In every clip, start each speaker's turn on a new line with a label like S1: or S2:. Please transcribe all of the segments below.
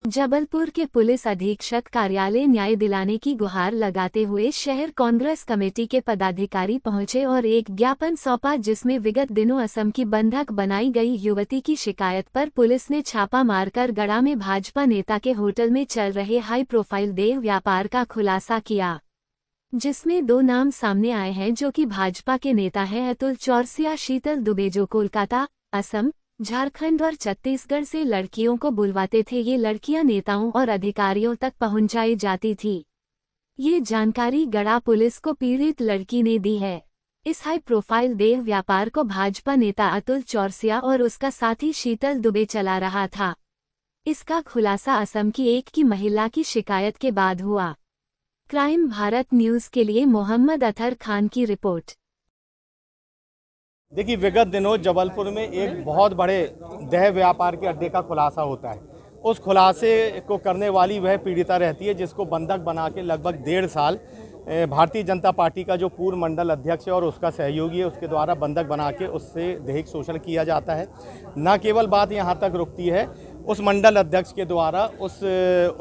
S1: जबलपुर के पुलिस अधीक्षक कार्यालय न्याय दिलाने की गुहार लगाते हुए शहर कांग्रेस कमेटी के पदाधिकारी पहुंचे और एक ज्ञापन सौंपा, जिसमें विगत दिनों असम की बंधक बनाई गई युवती की शिकायत पर पुलिस ने छापा मारकर गड़ा में भाजपा नेता के होटल में चल रहे हाई प्रोफाइल देह व्यापार का खुलासा किया, जिसमें 2 नाम सामने आए हैं जो कि भाजपा के नेता हैं अतुल चौरसिया, शीतल दुबे, जो कोलकाता, असम, झारखंड और छत्तीसगढ़ से लड़कियों को बुलवाते थे। ये लड़कियां नेताओं और अधिकारियों तक पहुंचाई जाती थी। ये जानकारी गड़ा पुलिस को पीड़ित लड़की ने दी है। इस हाई प्रोफाइल देह व्यापार को भाजपा नेता अतुल चौरसिया और उसका साथी शीतल दुबे चला रहा था। इसका खुलासा असम की एक महिला की शिकायत के बाद हुआ। क्राइम भारत न्यूज के लिए मोहम्मद अतहर खान की रिपोर्ट।
S2: देखिए, विगत दिनों जबलपुर में एक बहुत बड़े देह व्यापार के अड्डे का खुलासा होता है। उस खुलासे को करने वाली वह पीड़िता रहती है जिसको बंधक बना के लगभग 1.5 साल भारतीय जनता पार्टी का जो पूर्व मंडल अध्यक्ष है और उसका सहयोगी है, उसके द्वारा बंधक बना के उससे दैहिक शोषण किया जाता है। न केवल बात यहाँ तक रुकती है, उस मंडल अध्यक्ष के द्वारा उस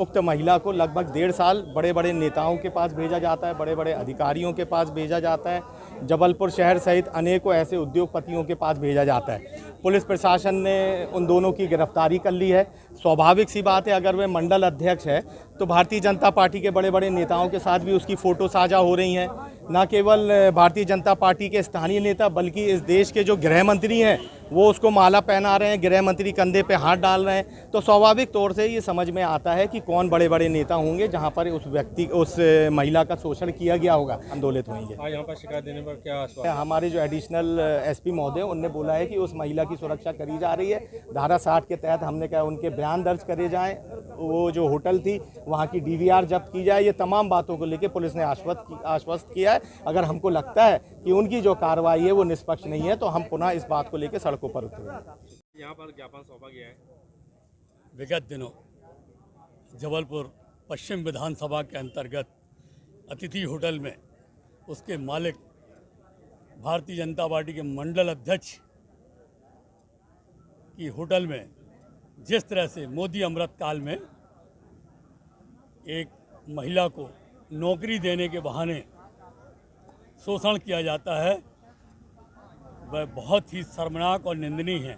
S2: उक्त महिला को लगभग 1.5 साल बड़े बड़े नेताओं के पास भेजा जाता है, बड़े बड़े अधिकारियों के पास भेजा जाता है, जबलपुर शहर सहित अनेकों ऐसे उद्योगपतियों के पास भेजा जाता है। पुलिस प्रशासन ने उन दोनों की गिरफ्तारी कर ली है। स्वाभाविक सी बात है, अगर वह मंडल अध्यक्ष है तो भारतीय जनता पार्टी के बड़े बड़े नेताओं के साथ भी उसकी फ़ोटो साझा हो रही हैं। न केवल भारतीय जनता पार्टी के स्थानीय नेता बल्कि इस देश के जो गृह मंत्री हैं वो उसको माला पहना रहे हैं, गृह मंत्री कंधे पे हाथ डाल रहे हैं। तो स्वाभाविक तौर से ये समझ में आता है कि कौन बड़े बड़े नेता होंगे जहां पर उस महिला का शोषण किया गया होगा। आंदोलित होंगे।
S3: यहाँ पर शिकायत देने पर क्या
S2: हमारे जो एडिशनल एसपी महोदय उनने बोला है कि उस महिला की सुरक्षा करी जा रही है। धारा 60 के तहत हमने कहा उनके बयान दर्ज करे जाएं, वो जो होटल थी वहाँ की DVR जब्त की जाए। ये तमाम बातों को लेकर पुलिस ने आश्वस्त किया है। अगर हमको लगता है कि उनकी जो कार्रवाई है वो निष्पक्ष नहीं है तो हम पुनः इस बात को लेकर सड़कों पर उतरेंगे।
S3: यहाँ पर ज्ञापन सौंपा गया है।
S4: विगत दिनों जबलपुर पश्चिम विधानसभा के अंतर्गत अतिथि होटल में उसके मालिक भारतीय जनता पार्टी के मंडल अध्यक्ष की होटल में जिस तरह से मोदी अमृतकाल में एक महिला को नौकरी देने के बहाने शोषण किया जाता है, वह बहुत ही शर्मनाक और निंदनीय है।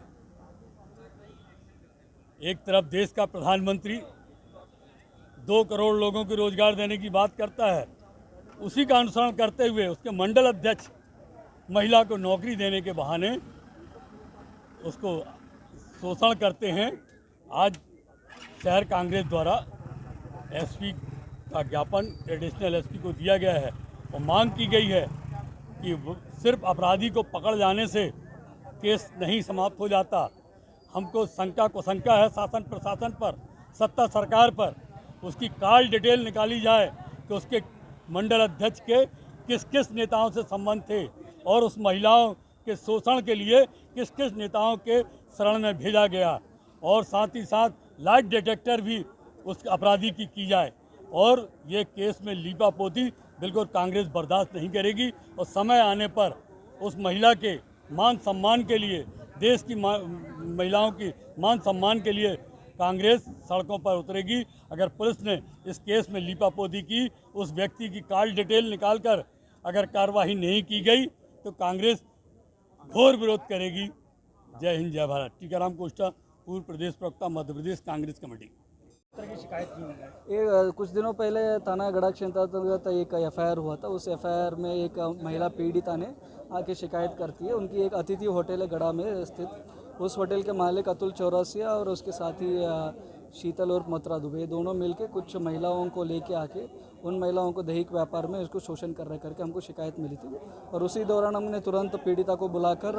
S4: एक तरफ देश का प्रधानमंत्री 2 करोड़ लोगों को रोजगार देने की बात करता है, उसी का अनुसरण करते हुए उसके मंडल अध्यक्ष महिला को नौकरी देने के बहाने उसको शोषण करते हैं। आज शहर कांग्रेस द्वारा एसपी का ज्ञापन एडिशनल एसपी को दिया गया है और मांग की गई है कि सिर्फ अपराधी को पकड़ जाने से केस नहीं समाप्त हो जाता। हमको शंका है शासन प्रशासन पर, सत्ता सरकार पर। उसकी कॉल डिटेल निकाली जाए कि उसके मंडल अध्यक्ष के किस किस नेताओं से संबंध थे और उस महिलाओं के शोषण के लिए किस किस नेताओं के शरण में भेजा गया, और साथ ही साथ लाइट डिटेक्टर भी उस अपराधी की जाए। और ये केस में लीपापोती बिल्कुल कांग्रेस बर्दाश्त नहीं करेगी और समय आने पर उस महिला के मान सम्मान के लिए, देश की महिलाओं की मान सम्मान के लिए कांग्रेस सड़कों पर उतरेगी। अगर पुलिस ने इस केस में लीपापोती की, उस व्यक्ति की कॉल डिटेल निकालकर अगर कार्रवाई नहीं की गई तो कांग्रेस घोर विरोध करेगी। जय हिंद, जय भारत। टीकाराम कोष्टा, पूर्व प्रदेश प्रवक्ता, मध्य प्रदेश कांग्रेस कमेटी।
S5: कुछ दिनों पहले थाना गड़ा क्षेत्र अंतर्गत एक FIR हुआ था। उस FIR में एक महिला पीड़िता ने आके शिकायत करती है। उनकी एक अतिथि होटल है गड़ा में स्थित। उस होटल के मालिक अतुल चौरसिया और उसके साथी शीतल और मथुरा दुबे दोनों मिलके कुछ महिलाओं को लेके आके उन महिलाओं को दैहिक व्यापार में इसको शोषण कर रहे करके हमको शिकायत मिली थी। और उसी दौरान हमने तुरंत पीड़िता को बुलाकर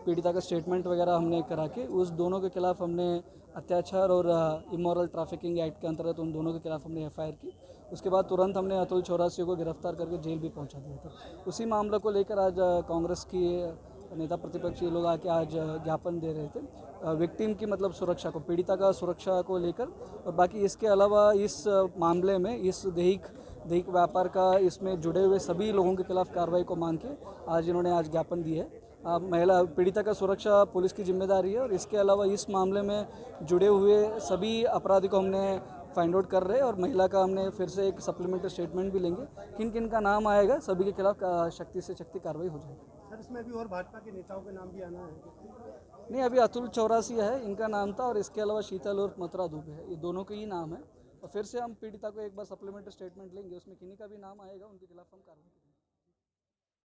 S5: पीड़िता का स्टेटमेंट वगैरह हमने करा के उस दोनों के खिलाफ हमने अत्याचार और इमोरल ट्रैफिकिंग एक्ट के अंतर्गत उन दोनों के खिलाफ हमने FIR की। उसके बाद तुरंत हमने अतुल चौरसिया को गिरफ्तार करके जेल भी पहुंचा दिया था। उसी मामले को लेकर आज कांग्रेस की नेता प्रतिपक्षी लोग आके आज ज्ञापन दे रहे थे विक्टिम की मतलब सुरक्षा को, पीड़िता का सुरक्षा को लेकर। और बाकी इसके अलावा इस मामले में, इस दैहिक दही व्यापार का इसमें जुड़े हुए सभी लोगों के खिलाफ कार्रवाई को मांग के आज इन्होंने ज्ञापन दिया है। महिला पीड़िता का सुरक्षा पुलिस की जिम्मेदारी है और इसके अलावा इस मामले में जुड़े हुए सभी अपराधी को हमने फाइंड आउट कर रहे हैं और महिला का हमने फिर से एक सप्लीमेंट्री स्टेटमेंट भी लेंगे। किन किन का नाम आएगा सभी के खिलाफ सख्ती से सख्ती कार्रवाई हो जाएगी।
S6: सर इसमें भी और भाजपा के नेताओं के नाम भी आना है?
S5: नहीं, अभी अतुल चौरासी है इनका नाम था और इसके अलावा शीतल और मथुरा दुबे है, ये दोनों के ही नाम है। और फिर से हम पीड़िता को एक बार सप्लीमेंट्री स्टेटमेंट लेंगे, उसमें किन्हीं का भी नाम आएगा उनके खिलाफ हम कार्रवाई करेंगे।